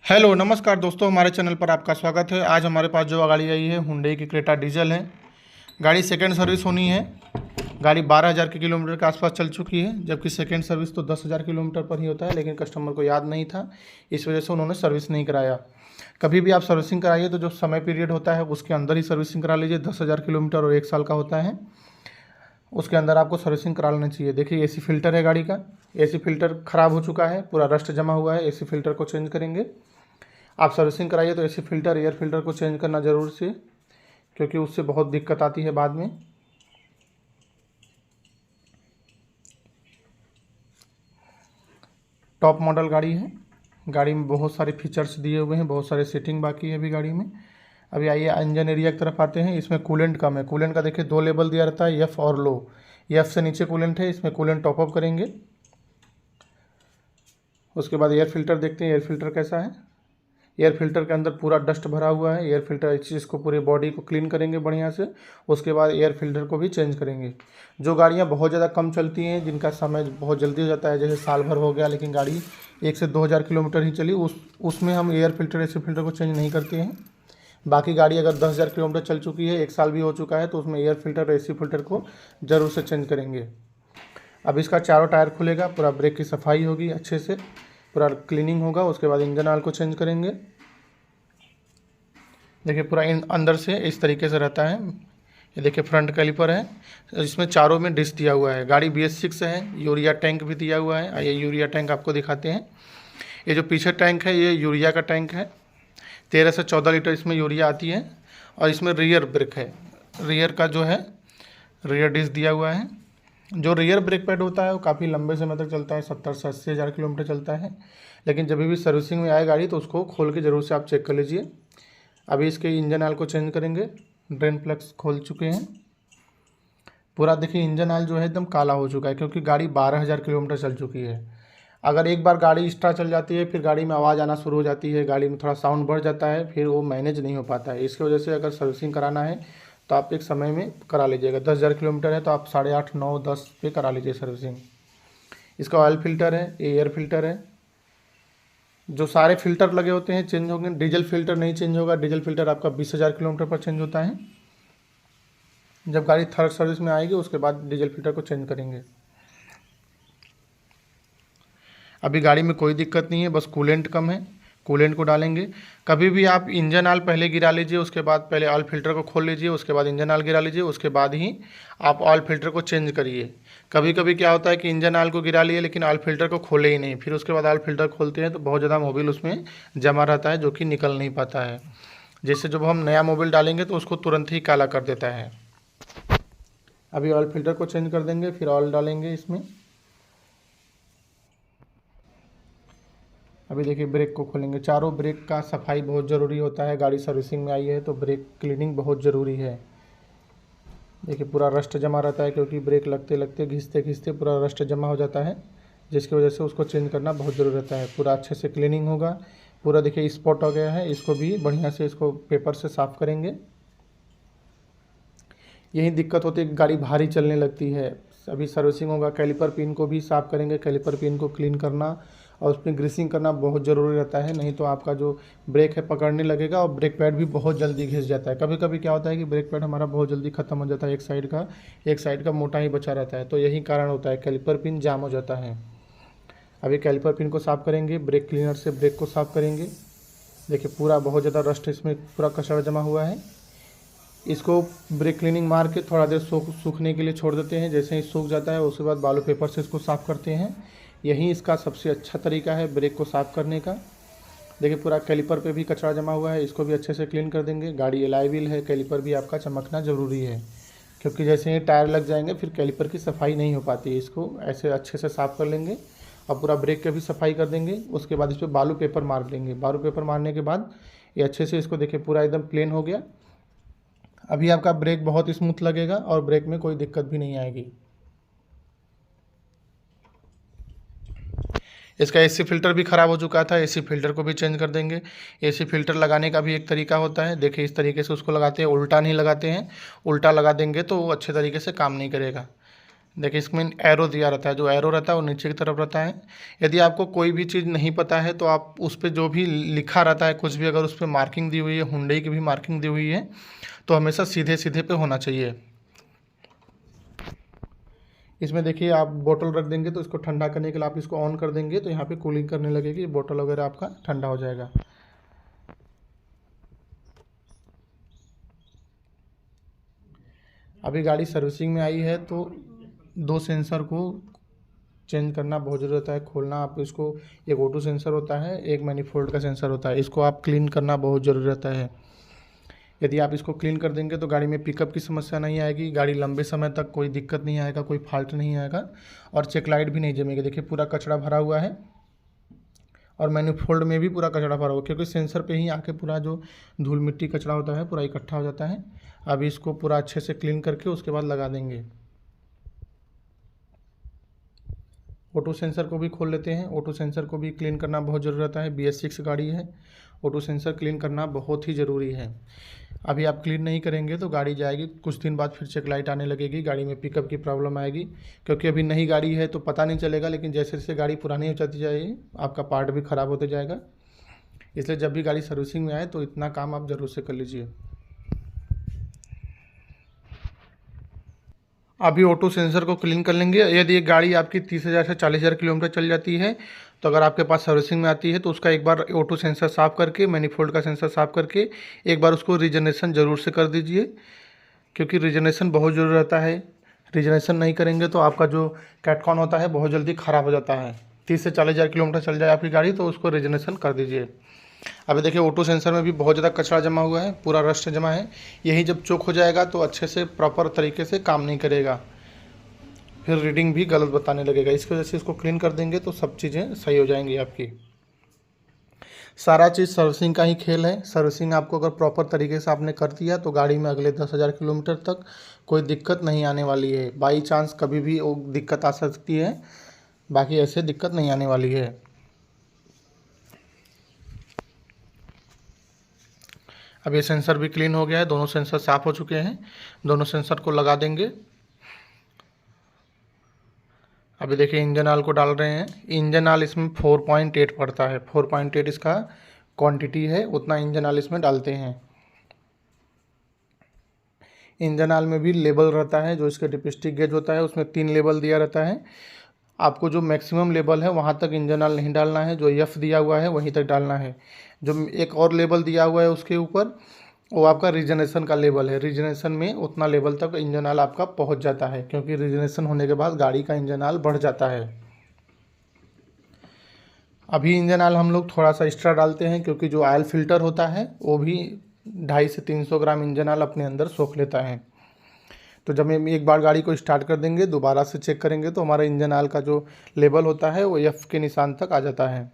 Hello नमस्कार दोस्तों, हमारे चैनल पर आपका स्वागत है। आज हमारे पास जो गाड़ी आई है हुंडई की क्रेटा डीजल है। गाड़ी सेकंड सर्विस होनी है। गाड़ी 12,000 के किलोमीटर के आसपास चल चुकी है, जबकि सेकंड सर्विस तो 10,000 किलोमीटर पर ही होता है, लेकिन कस्टमर को याद नहीं था, इस वजह से उन्होंने सर्विस नहीं कराया। कभी भी आप सर्विसिंग कराइए तो जो समय पीरियड होता है उसके अंदर ही सर्विसिंग करा लीजिए। 10,000 किलोमीटर और 1 साल का होता है, उसके अंदर आपको सर्विसिंग करा लेना चाहिए। देखिए एसी फिल्टर है गाड़ी का, एसी फिल्टर ख़राब हो चुका है, पूरा रस्ट जमा हुआ है। एसी फिल्टर को चेंज करेंगे। आप सर्विसिंग कराइए तो एसी फिल्टर, एयर फिल्टर को चेंज करना ज़रूर से, क्योंकि उससे बहुत दिक्कत आती है बाद में। टॉप मॉडल गाड़ी है। गाड़ी में बहुत सारे फीचर्स दिए हुए हैं, बहुत सारे सेटिंग बाकी है अभी गाड़ी में। अभी आइए इंजन एरिया की तरफ आते हैं। इसमें कूलेंट कम है। कूलेंट का देखिए 2 लेवल दिया रहता है, एफ़ और लो। एफ़ से नीचे कूलेंट है, इसमें कूलेंट टॉपअप करेंगे। उसके बाद एयर फिल्टर देखते हैं, एयर फिल्टर कैसा है। एयर फिल्टर के अंदर पूरा डस्ट भरा हुआ है। एयर फिल्टर इस चीज़ को, पूरे बॉडी को क्लीन करेंगे बढ़िया से। उसके बाद एयर फिल्टर को भी चेंज करेंगे। जो गाड़ियाँ बहुत ज़्यादा कम चलती हैं, जिनका समय बहुत जल्दी हो जाता है, जैसे साल भर हो गया लेकिन गाड़ी 1 से 2,000 किलोमीटर ही चली, उसमें हम एयर फिल्टर, एसी फिल्टर को चेंज नहीं करते हैं। बाकी गाड़ी अगर 10,000 किलोमीटर चल चुकी है, 1 साल भी हो चुका है, तो उसमें एयर फिल्टर, एसी फिल्टर को ज़रूर से चेंज करेंगे। अब इसका चारों टायर खुलेगा, पूरा ब्रेक की सफाई होगी अच्छे से, पूरा क्लीनिंग होगा। उसके बाद इंजन ऑयल को चेंज करेंगे। देखिए पूरा अंदर से इस तरीके से रहता है। ये देखिए फ्रंट कैलिपर है, इसमें चारों में डिस्क दिया हुआ है। गाड़ी BS6 है। यूरिया टैंक भी दिया हुआ है। ये यूरिया टैंक आपको दिखाते हैं। ये जो पीछे टैंक है ये यूरिया का टैंक है। 13 से 14 लीटर इसमें यूरिया आती है। और इसमें रियर ब्रेक है। रियर का जो है रियर डिस्क दिया हुआ है। जो रियर ब्रेक पैड होता है वो काफ़ी लंबे समय तक चलता है, 70 से 80 हज़ार किलोमीटर चलता है। लेकिन जब भी सर्विसिंग में आए गाड़ी तो उसको खोल के ज़रूर से आप चेक कर लीजिए। अभी इसके इंजन ऑयल को चेंज करेंगे। ड्रेन प्लग्स खोल चुके हैं। पूरा देखिए इंजन ऑयल जो है एकदम काला हो चुका है, क्योंकि गाड़ी 12,000 किलोमीटर चल चुकी है। अगर एक बार गाड़ी एक्स्ट्रा चल जाती है, फिर गाड़ी में आवाज़ आना शुरू हो जाती है, गाड़ी में थोड़ा साउंड बढ़ जाता है, फिर वो मैनेज नहीं हो पाता है। इसकी वजह से अगर सर्विसिंग कराना है तो आप एक समय में करा लीजिएगा। 10,000 किलोमीटर है तो आप 8.5, 9, 10 पे करा लीजिए सर्विसिंग। इसका ऑयल फिल्टर है, एयर फिल्टर है। जो सारे फिल्टर लगे होते हैं चेंज होंगे। डीजल फिल्टर नहीं चेंज होगा। डीजल फिल्टर आपका 20,000 किलोमीटर पर चेंज होता है। जब गाड़ी थर्ड सर्विस में आएगी उसके बाद डीजल फिल्टर को चेंज करेंगे। अभी गाड़ी में कोई दिक्कत नहीं है, बस कूलेंट कम है। कूलेंट को डालेंगे। कभी भी आप इंजन ऑयल पहले गिरा लीजिए, उसके बाद पहले ऑयल फिल्टर को खोल लीजिए, उसके बाद इंजन ऑयल गिरा लीजिए, उसके बाद ही आप ऑयल फिल्टर को चेंज करिए। कभी कभी क्या होता है कि इंजन ऑयल को गिरा लिए लेकिन ऑयल फिल्टर को खोले ही नहीं, फिर उसके बाद ऑयल फिल्टर खोलते हैं तो बहुत ज़्यादा मोबिल उसमें जमा रहता है, जो कि निकल नहीं पाता है। जैसे जब हम नया मोबिल डालेंगे तो उसको तुरंत ही काला कर देता है। अभी ऑयल फिल्टर को चेंज कर देंगे, फिर ऑयल डालेंगे इसमें। अभी देखिए ब्रेक को खोलेंगे। चारों ब्रेक का सफाई बहुत ज़रूरी होता है। गाड़ी सर्विसिंग में आई है तो ब्रेक क्लीनिंग बहुत ज़रूरी है। देखिए पूरा रस्ट जमा रहता है, क्योंकि ब्रेक लगते लगते घिसते घिसते पूरा रस्ट जमा हो जाता है, जिसकी वजह से उसको चेंज करना बहुत ज़रूरी रहता है। पूरा अच्छे से क्लीनिंग होगा। पूरा देखिए स्पॉट हो गया है, इसको भी बढ़िया से इसको पेपर से साफ़ करेंगे। यही दिक्कत होती है कि गाड़ी भारी चलने लगती है। अभी सर्विसिंग होगा, कैलिपर पिन को भी साफ़ करेंगे। कैलिपर पिन को क्लीन करना और उसमें ग्रीसिंग करना बहुत ज़रूरी रहता है, नहीं तो आपका जो ब्रेक है पकड़ने लगेगा और ब्रेक पैड भी बहुत जल्दी घिस जाता है। कभी कभी क्या होता है कि ब्रेक पैड हमारा बहुत जल्दी ख़त्म हो जाता है, एक साइड का मोटा ही बचा रहता है, तो यही कारण होता है, कैलिपर पिन जाम हो जाता है। अभी कैलिपर पिन को साफ़ करेंगे, ब्रेक क्लीनर से ब्रेक को साफ़ करेंगे। देखिए पूरा बहुत ज़्यादा रस्ट, इसमें पूरा कचरा जमा हुआ है। इसको ब्रेक क्लीनिंग मार के थोड़ा देर सूखने के लिए छोड़ देते हैं। जैसे ही सूख जाता है उसके बाद बालू पेपर से इसको साफ़ करते हैं। यही इसका सबसे अच्छा तरीका है ब्रेक को साफ़ करने का। देखिए पूरा कैलिपर पे भी कचरा जमा हुआ है, इसको भी अच्छे से क्लीन कर देंगे। गाड़ी एलॉय व्हील है, कैलिपर भी आपका चमकना ज़रूरी है, क्योंकि जैसे ही टायर लग जाएंगे फिर कैलिपर की सफाई नहीं हो पाती। इसको ऐसे अच्छे से साफ़ कर लेंगे और पूरा ब्रेक की भी सफाई कर देंगे। उसके बाद इस पर बालू पेपर मार देंगे। बालू पेपर मारने के बाद ये अच्छे से इसको देखिए पूरा एकदम प्लेन हो गया। अभी आपका ब्रेक बहुत स्मूथ लगेगा और ब्रेक में कोई दिक्कत भी नहीं आएगी। इसका एसी फिल्टर भी ख़राब हो चुका था, एसी फिल्टर को भी चेंज कर देंगे। एसी फिल्टर लगाने का भी एक तरीका होता है। देखिए इस तरीके से उसको लगाते हैं, उल्टा नहीं लगाते हैं। उल्टा लगा देंगे तो वो अच्छे तरीके से काम नहीं करेगा। देखिए इसमें एरो दिया रहता है, जो एरो रहता है वो नीचे की तरफ रहता है। यदि आपको कोई भी चीज़ नहीं पता है तो आप उस पर जो भी लिखा रहता है कुछ भी, अगर उस पर मार्किंग दी हुई है, हुंडई की भी मार्किंग दी हुई है, तो हमेशा सीधे सीधे पे होना चाहिए। इसमें देखिए आप बोतल रख देंगे तो इसको ठंडा करने के लिए आप इसको ऑन कर देंगे तो यहाँ पे कूलिंग करने लगेगी, बोतल वगैरह आपका ठंडा हो जाएगा। अभी गाड़ी सर्विसिंग में आई है तो 2 सेंसर को चेंज करना बहुत ज़रूरत है, खोलना आप इसको। एक ऑटो सेंसर होता है, एक मैनिफोल्ड का सेंसर होता है, इसको आप क्लीन करना बहुत ज़रूरत है। यदि आप इसको क्लीन कर देंगे तो गाड़ी में पिकअप की समस्या नहीं आएगी, गाड़ी लंबे समय तक कोई दिक्कत नहीं आएगा, कोई फॉल्ट नहीं आएगा, और चेक लाइट भी नहीं जमेगी। देखिए पूरा कचरा भरा हुआ है और मैनिफोल्ड में भी पूरा कचरा भरा हुआ है, क्योंकि सेंसर पे ही आके पूरा जो धूल मिट्टी कचरा होता है पूरा इकट्ठा हो जाता है। अभी इसको पूरा अच्छे से क्लीन करके उसके बाद लगा देंगे। ऑटो सेंसर को भी खोल लेते हैं। ऑटो सेंसर को भी क्लीन करना बहुत ज़रूरत है, BS6 गाड़ी है, ऑटो सेंसर क्लीन करना बहुत ही ज़रूरी है। अभी आप क्लीन नहीं करेंगे तो गाड़ी जाएगी, कुछ दिन बाद फिर चेक लाइट आने लगेगी, गाड़ी में पिकअप की प्रॉब्लम आएगी, क्योंकि अभी नई गाड़ी है तो पता नहीं चलेगा, लेकिन जैसे जैसे गाड़ी पुरानी हो जाती जाएगी आपका पार्ट भी ख़राब होते जाएगा। इसलिए जब भी गाड़ी सर्विसिंग में आए तो इतना काम आप ज़रूर से कर लीजिए। अभी ऑटो सेंसर को क्लीन कर लेंगे। यदि एक गाड़ी आपकी 30,000 से 40,000 किलोमीटर चल जाती है तो अगर आपके पास सर्विसिंग में आती है तो उसका एक बार ऑटो सेंसर साफ़ करके, मैनिफोल्ड का सेंसर साफ़ करके एक बार उसको रीजनरेशन ज़रूर से कर दीजिए, क्योंकि रीजनरेशन बहुत ज़रूरी रहता है। रीजनरेशन नहीं करेंगे तो आपका जो कैटकॉन होता है बहुत जल्दी ख़राब हो जाता है। 30 से 40,000 किलोमीटर चल जाए आपकी गाड़ी तो उसको रीजनरेशन कर दीजिए। अभी देखिए ऑटो सेंसर में भी बहुत ज़्यादा कचरा जमा हुआ है, पूरा रस्ट जमा है। यही जब चोक हो जाएगा तो अच्छे से प्रॉपर तरीके से काम नहीं करेगा, फिर रीडिंग भी गलत बताने लगेगा। इसकी वजह से इसको क्लीन कर देंगे तो सब चीज़ें सही हो जाएंगी आपकी। सारा चीज़ सर्विसिंग का ही खेल है। सर्विसिंग आपको अगर प्रॉपर तरीके से आपने कर दिया तो गाड़ी में अगले 10,000 किलोमीटर तक कोई दिक्कत नहीं आने वाली है। बाई चांस कभी भी वो दिक्कत आ सकती है, बाकी ऐसे दिक्कत नहीं आने वाली है। अब ये सेंसर भी क्लीन हो गया है, दोनों सेंसर साफ़ हो चुके हैं। दोनों सेंसर को लगा देंगे। अभी देखिए इंजन ऑयल को डाल रहे हैं। इंजन ऑयल इसमें 4.8 पड़ता है, 4.8 इसका क्वांटिटी है, उतना इंजन ऑयल इसमें डालते हैं। इंजन ऑयल में भी लेबल रहता है, जो इसका डिपिस्टिक गेज होता है उसमें 3 लेबल दिया रहता है। आपको जो मैक्सिमम लेबल है वहाँ तक इंजन ऑयल नहीं डालना है, जो F दिया हुआ है वहीं तक डालना है। जो एक और लेबल दिया हुआ है उसके ऊपर, वो आपका रीजनरेशन का लेवल है। रीजनरेशन में उतना लेवल तक इंजन ऑयल आपका पहुंच जाता है, क्योंकि रीजनरेशन होने के बाद गाड़ी का इंजन ऑयल बढ़ जाता है। अभी इंजन ऑयल हम लोग थोड़ा सा एक्स्ट्रा डालते हैं, क्योंकि जो ऑयल फिल्टर होता है वो भी 250 से 300 ग्राम इंजन ऑयल अपने अंदर सोख लेता है। तो जब हम एक बार गाड़ी को स्टार्ट कर देंगे, दोबारा से चेक करेंगे तो हमारा इंजन ऑयल का जो लेवल होता है वो F के निशान तक आ जाता है।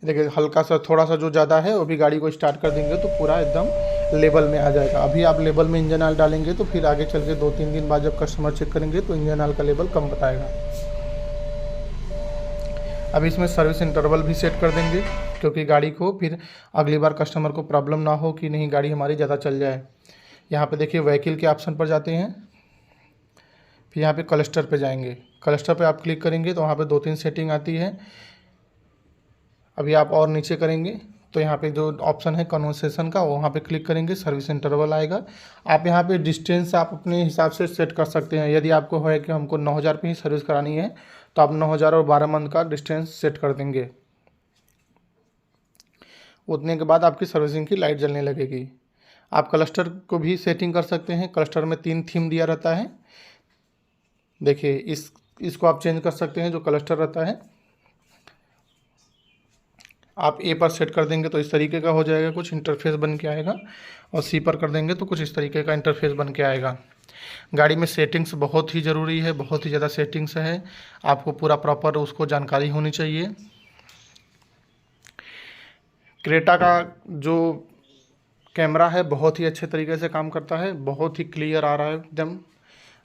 देखिए हल्का सा थोड़ा सा जो ज़्यादा है वो भी गाड़ी को स्टार्ट कर देंगे तो पूरा एकदम लेवल में आ जाएगा। अभी आप लेवल में इंजन ऑयल डालेंगे तो फिर आगे चल के 2-3 दिन बाद जब कस्टमर चेक करेंगे तो इंजन ऑयल का लेवल कम बताएगा। अभी इसमें सर्विस इंटरवल भी सेट कर देंगे, क्योंकि गाड़ी को फिर अगली बार कस्टमर को प्रॉब्लम ना हो कि नहीं गाड़ी हमारी ज़्यादा चल जाए। यहाँ पे देखिए व्हीकल के ऑप्शन पर जाते हैं, फिर यहाँ पे क्लस्टर पे जाएंगे। क्लस्टर पे आप क्लिक करेंगे तो वहाँ पे 2-3 सेटिंग आती है। अभी आप और नीचे करेंगे तो यहाँ पे जो ऑप्शन है कन्वर्सेशन का, वहाँ पे क्लिक करेंगे, सर्विस इंटरवल आएगा। आप यहाँ पे डिस्टेंस आप अपने हिसाब से सेट कर सकते हैं। यदि आपको है कि हमको 9,000 पे ही सर्विस करानी है तो आप 9,000 और 12 मंथ का डिस्टेंस सेट कर देंगे। उतने के बाद आपकी सर्विसिंग की लाइट जलने लगेगी। आप क्लस्टर को भी सेटिंग कर सकते हैं। क्लस्टर में 3 थीम दिया रहता है। देखिए इसको आप चेंज कर सकते हैं। जो क्लस्टर रहता है आप A पर सेट कर देंगे तो इस तरीके का हो जाएगा, कुछ इंटरफेस बन के आएगा, और C पर कर देंगे तो कुछ इस तरीके का इंटरफेस बन के आएगा। गाड़ी में सेटिंग्स बहुत ही ज़रूरी है, बहुत ही ज़्यादा सेटिंग्स है, आपको पूरा प्रॉपर उसको जानकारी होनी चाहिए। क्रेटा का जो कैमरा है बहुत ही अच्छे तरीके से काम करता है, बहुत ही क्लियर आ रहा है एकदम।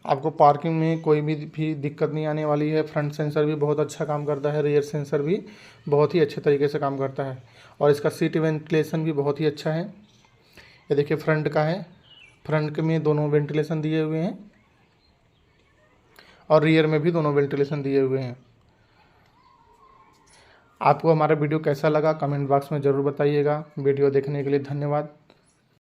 आपको पार्किंग में कोई भी दिक्कत नहीं आने वाली है। फ्रंट सेंसर भी बहुत अच्छा काम करता है, रियर सेंसर भी बहुत ही अच्छे तरीके से काम करता है, और इसका सीट वेंटिलेशन भी बहुत ही अच्छा है। ये देखिए फ्रंट का है, फ्रंट में दोनों वेंटिलेशन दिए हुए हैं और रियर में भी दोनों वेंटिलेशन दिए हुए हैं। आपको हमारा वीडियो कैसा लगा कमेंट बॉक्स में ज़रूर बताइएगा। वीडियो देखने के लिए धन्यवाद।